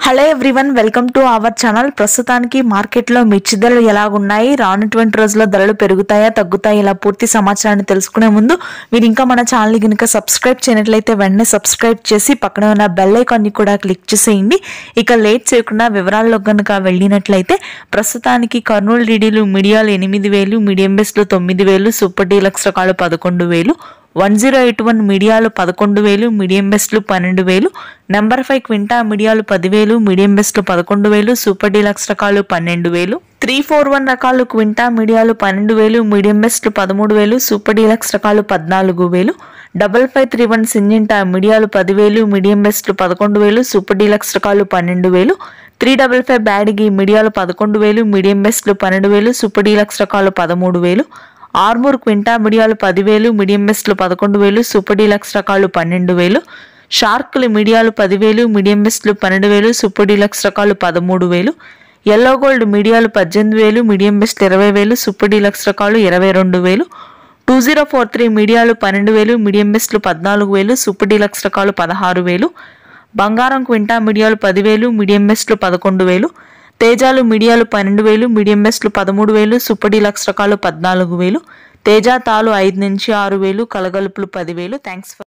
Hello everyone, welcome to our channel. ప్రస్తుతానికి మార్కెట్లో మిర్చి ధరలు ఎలాగున్నాయి, రానుటువంటి రోజుల్లో ధరలు పెరుగుతాయా తగ్గుతాయా, ఇలా పూర్తి సమాచారాన్ని తెలుసుకునే ముందు మీరు ఇంకా మన ఛానల్ని కనుక సబ్స్క్రైబ్ చేయనట్లయితే వెంటనే సబ్స్క్రైబ్ చేసి పక్కన ఉన్న బెల్ ఐకాన్ని కూడా క్లిక్ చేసేయండి. ఇక లేట్ చేయకుండా వివరాల్లో కనుక వెళ్ళినట్లయితే ప్రస్తుతానికి కర్నూలు డీడీలు మీడియాలు 8,000, మీడియం బేస్లు 9,000, సూపర్ డీలక్స్ రకాలు 11,000, 1081 మీడియాలు 11,000, మీడియం బెస్ట్లు 12,000, నెంబర్ 5 క్వింటా మీడియాలు 10,000, మీడియం బెస్ట్లు 11,000, సూపర్ డీలక్స్ రకాలు 12,000, 341 రకాలు క్వింటా మీడియాలు 12,000, మీడియం బెస్ట్లు 13,000, సూపర్ డీలక్స్ రకాలు 14,000, 5531 సింజింటా మీడియాలు 10,000, మీడియం బెస్ట్లు 11,000, సూపర్ డీలక్స్ రకాలు 12,000, 355 బ్యాడిగి మీడియాలు 11,000, మీడియం బెస్ట్లు 12,000, సూపర్ డీలక్స్ రకాలు 13,000, ఆర్మూర్ క్వింటా మీడియాలు 10,000, మీడియం బెస్ట్లు 11,000, సూపర్ డీలక్స్ రకాలు 12,000, షార్క్లు మీడియాలు 10,000, మీడియం బెస్ట్లు 12,000, సూపర్ డీలక్స్ రకాలు 13,000, ఎల్లో గోల్డ్ మీడియాలు 18,000, మీడియం బెస్ట్లు 20,000, సూపర్ డీలక్స్ రకాలు 22,000, 2043 మీడియాలు 12,000, మీడియం బెస్ట్లు 14,000, సూపర్ డీలక్స్ రకాలు 16,000, బంగారం క్వింటా మీడియాలు 10,000, మీడియం బెస్ట్లు 11,000, తేజాలు మీడియాలు 12,000, మీడియం బెస్ట్లు 13,000, సూపర్ డీలక్స్ రకాలు 14,000, తేజా తాలు 5 నుంచి 6,000, కలగలుపులు 10,000. Thanks for